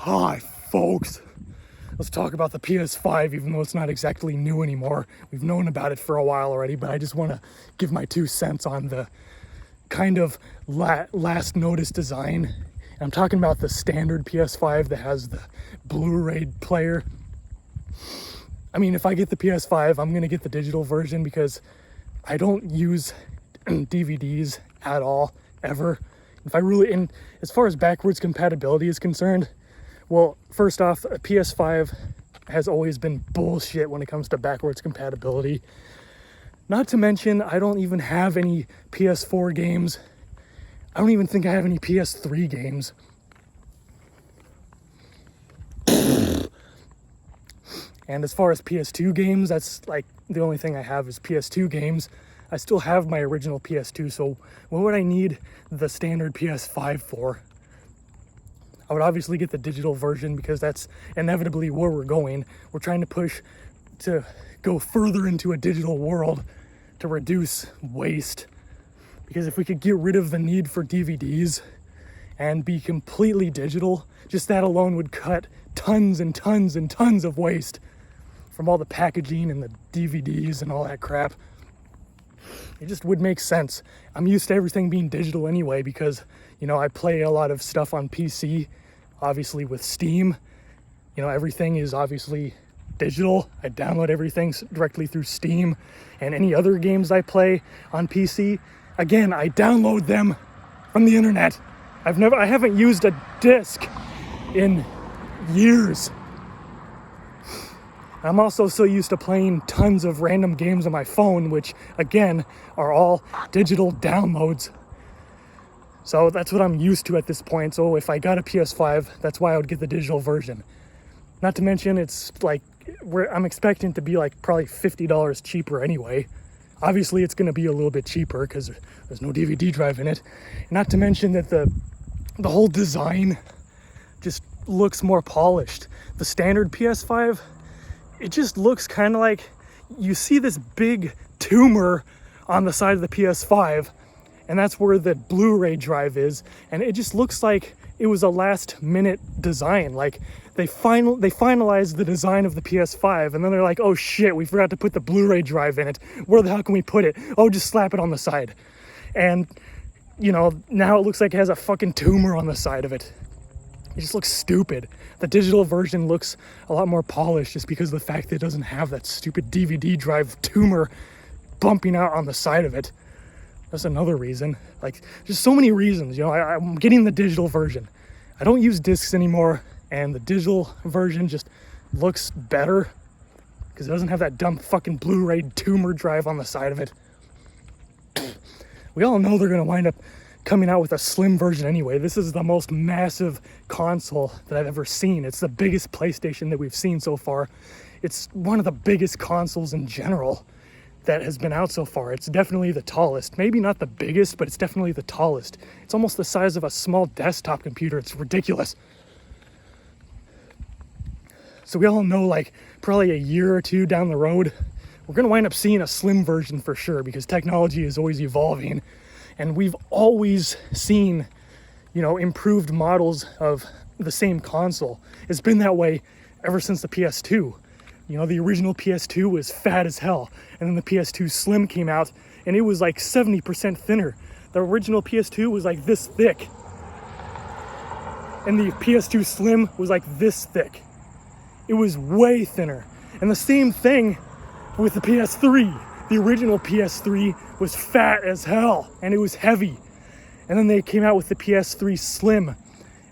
Hi, folks. Let's talk about the PS5, even though it's not exactly new anymore. We've known about it for a while already, but I just want to give my 2 cents on the kind of last notice design. I'm talking about the standard PS5 that has the Blu-ray player. I mean, if I get the PS5, I'm going to get the digital version because I don't use DVDs at all, ever. And as far as backwards compatibility is concerned, well, first off, a PS5 has always been bullshit when it comes to backwards compatibility. Not to mention, I don't even have any PS4 games. I don't even think I have any PS3 games. And as far as PS2 games, that's like the only thing I have is PS2 games. I still have my original PS2, so what would I need the standard PS5 for? I would obviously get the digital version because that's inevitably where we're going. We're trying to push to go further into a digital world to reduce waste. Because if we could get rid of the need for DVDs and be completely digital, just that alone would cut tons and tons and tons of waste from all the packaging and the DVDs and all that crap. It just would make sense. I'm used to everything being digital anyway because, I play a lot of stuff on PC, obviously with Steam. Everything is obviously digital. I download everything directly through Steam, and any other games I play on PC, again, I download them from the internet. I haven't used a disc in years. I'm also so used to playing tons of random games on my phone, which again are all digital downloads. So that's what I'm used to at this point. So if I got a PS5, that's why I would get the digital version. Not to mention it's like I'm expecting it to be like probably $50 cheaper anyway. Obviously it's going to be a little bit cheaper because there's no DVD drive in it. Not to mention that the whole design just looks more polished. The standard PS5, it just looks kind of like you see this big tumor on the side of the PS5, and that's where the Blu-ray drive is, and it just looks like it was a last minute design. Like they finalized the design of the PS5 and then they're like, oh shit, we forgot to put the Blu-ray drive in it. Where the hell can we put it? Oh, just slap it on the side. And now it looks like it has a fucking tumor on the side of it. It just looks stupid. The digital version looks a lot more polished just because of the fact that it doesn't have that stupid DVD drive tumor bumping out on the side of it. That's another reason. Like, just so many reasons. I'm getting the digital version. I don't use discs anymore, and the digital version just looks better because it doesn't have that dumb fucking Blu-ray tumor drive on the side of it. We all know they're going to wind up coming out with a slim version anyway. This is the most massive console that I've ever seen. It's the biggest PlayStation that we've seen so far. It's one of the biggest consoles in general that has been out so far. It's definitely the tallest. Maybe not the biggest, but it's definitely the tallest. It's almost the size of a small desktop computer. It's ridiculous. So we all know, like, probably a year or two down the road, we're going to wind up seeing a slim version for sure because technology is always evolving. And we've always seen, improved models of the same console. It's been that way ever since the PS2. The original PS2 was fat as hell. And then the PS2 Slim came out, and it was like 70% thinner. The original PS2 was like this thick. And the PS2 Slim was like this thick. It was way thinner. And the same thing with the PS3. The original PS3 was fat as hell, and it was heavy. And then they came out with the PS3 Slim,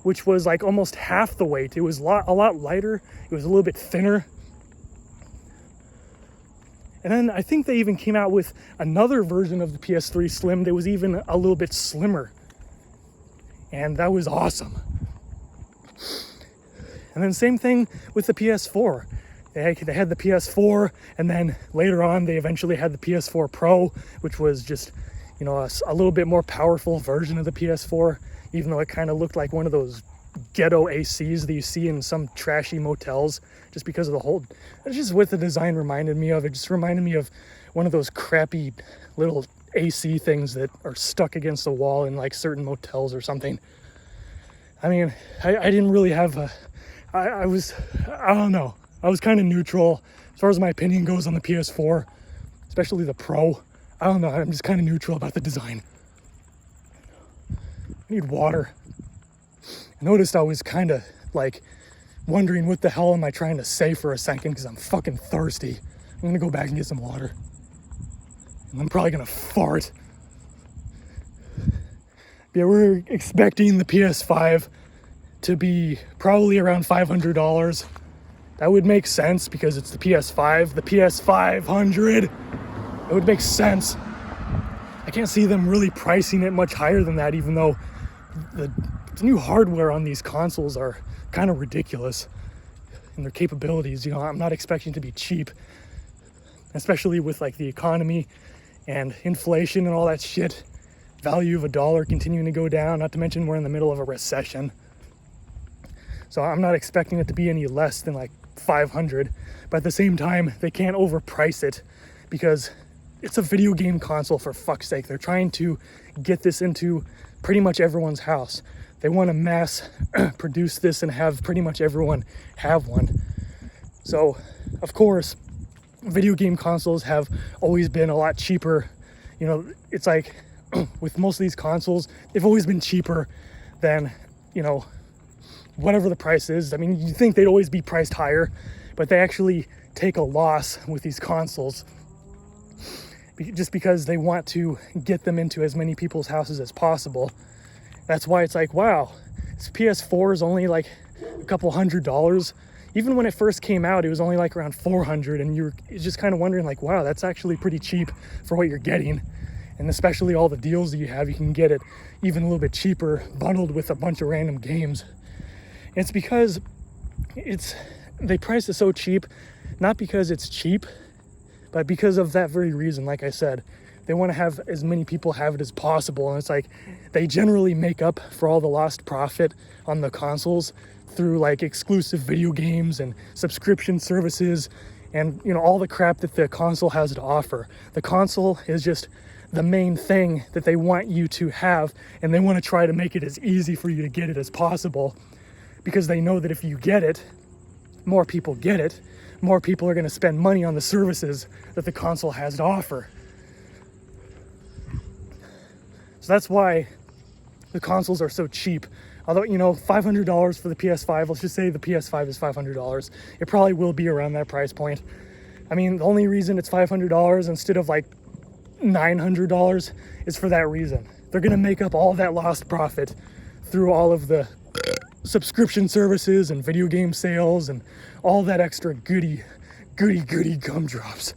which was like almost half the weight. It was a lot lighter. It was a little bit thinner. And then I think they even came out with another version of the PS3 Slim that was even a little bit slimmer. And that was awesome. And then same thing with the PS4. They had the PS4, and then later on they eventually had the PS4 Pro, which was just, a little bit more powerful version of the PS4, even though it kind of looked like one of those ghetto ACs that you see in some trashy motels, just because of that's just what the design reminded me of. It just reminded me of one of those crappy little AC things that are stuck against the wall in like certain motels or something. I mean, I didn't really have I don't know. I was kind of neutral as far as my opinion goes on the PS4, especially the Pro. I don't know. I'm just kind of neutral about the design. I need water. I noticed I was kind of like wondering what the hell am I trying to say for a second because I'm fucking thirsty. I'm gonna go back and get some water. And I'm probably gonna fart. Yeah, we're expecting the PS5 to be probably around $500. That would make sense because it's the PS5, the PS500. It would make sense. I can't see them really pricing it much higher than that, even though the new hardware on these consoles are kind of ridiculous in their capabilities. You know, I'm not expecting to be cheap, especially with like the economy and inflation and all that shit. Value of a dollar continuing to go down, not to mention we're in the middle of a recession. So I'm not expecting it to be any less than like 500, but at the same time, they can't overprice it because it's a video game console, for fuck's sake. They're trying to get this into pretty much everyone's house. They want to mass produce this and have pretty much everyone have one. So, of course, video game consoles have always been a lot cheaper. You know, it's like with most of these consoles, they've always been cheaper than, you know, whatever the price is. I mean, you'd think they'd always be priced higher, but they actually take a loss with these consoles just because they want to get them into as many people's houses as possible. That's why it's like, wow, this PS4 is only like a couple $100. Even when it first came out, it was only like around $400, and you're just kind of wondering like, wow, that's actually pretty cheap for what you're getting. And especially all the deals that you have, you can get it even a little bit cheaper, bundled with a bunch of random games. It's because they price it so cheap, not because it's cheap, but because of that very reason. Like I said, they want to have as many people have it as possible. And it's like they generally make up for all the lost profit on the consoles through like exclusive video games and subscription services and, you know, all the crap that the console has to offer. The console is just the main thing that they want you to have, and they want to try to make it as easy for you to get it as possible, because they know that if you get it, more people get it, more people are going to spend money on the services that the console has to offer. So that's why the consoles are so cheap. Although, you know, $500 for the PS5, let's just say the PS5 is $500. It probably will be around that price point. I mean, the only reason it's $500 instead of like $900 is for that reason. They're going to make up all that lost profit through all of the subscription services and video game sales and all that extra goody gumdrops.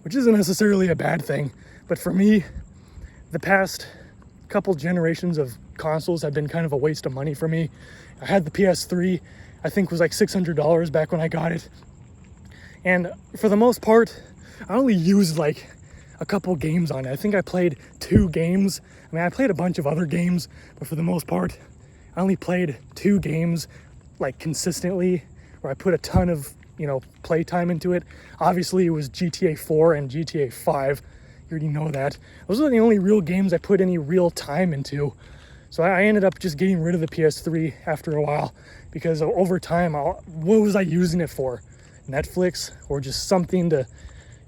Which isn't necessarily a bad thing, but for me, the past couple generations of consoles have been kind of a waste of money for me. I had the PS3, I think was like $600 back when I got it. And for the most part, I only used like a couple games on it. I think I played 2 games. I mean, I played a bunch of other games, but for the most part, I only played 2 games like consistently, where I put a ton of, you know, play time into it. Obviously, it was GTA 4 and GTA 5. You already know that. Those are the only real games I put any real time into. So I ended up just getting rid of the PS3 after a while, because over time, what was I using it for? Netflix, or just something to,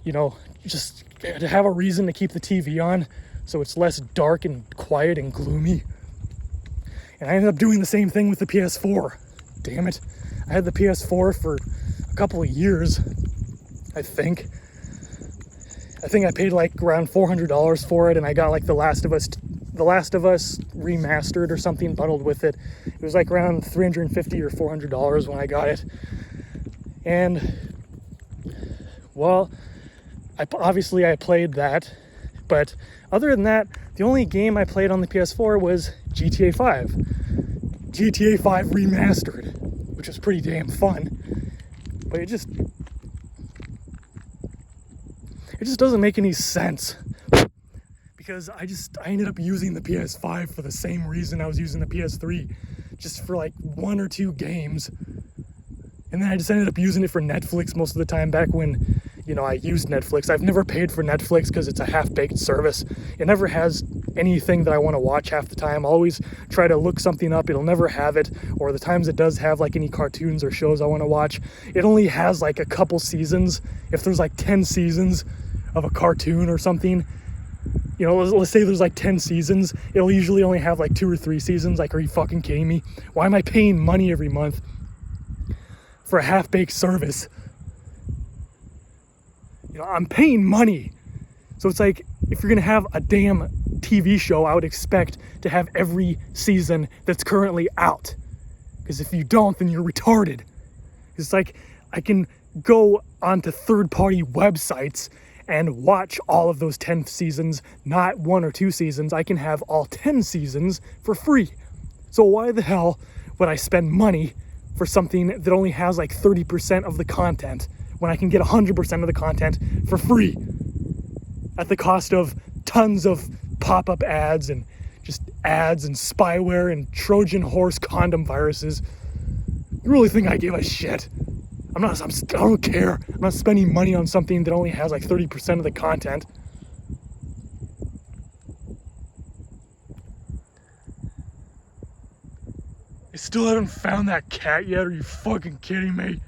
you know, just to have a reason to keep the TV on so it's less dark and quiet and gloomy. And I ended up doing the same thing with the PS4. Damn it. I had the PS4 for a couple of years, I think. I think I paid like around $400 for it, and I got like The Last of Us remastered or something bundled with it. It was like around $350 or $400 when I got it. And, well, I played that, but other than that, the only game I played on the PS4 was GTA 5. GTA 5 Remastered, which was pretty damn fun, but it just doesn't make any sense, because I ended up using the PS5 for the same reason I was using the PS3, just for like 1 or 2 games. And then I just ended up using it for Netflix most of the time back when, you know, I used Netflix. I've never paid for Netflix because it's a half-baked service. It anything that I want to watch half the time. I'll always try to look something up. It'll never have it. Or the times it does have like any cartoons or shows I want to watch, it only has like a couple seasons. If there's like 10 seasons of a cartoon or something, you know, let's say there's like 10 seasons, it'll usually only have like 2 or 3 seasons. Like, are you fucking kidding me? Why am I paying money every month for a half-baked service? You know, I'm paying money. So it's like, if you're gonna have a damn TV show, I would expect to have every season that's currently out. Because if you don't, then you're retarded. It's like, I can go onto third-party websites and watch all of those 10 seasons, not 1 or 2 seasons. I can have all 10 seasons for free. So why the hell would I spend money for something that only has like 30% of the content when I can get 100% of the content for free at the cost of tons of pop-up ads and just ads and spyware and Trojan horse condom viruses? You really think I give a shit? I don't care. I'm not spending money on something that only has like 30% of the content. I still haven't found that cat yet. Are you fucking kidding me?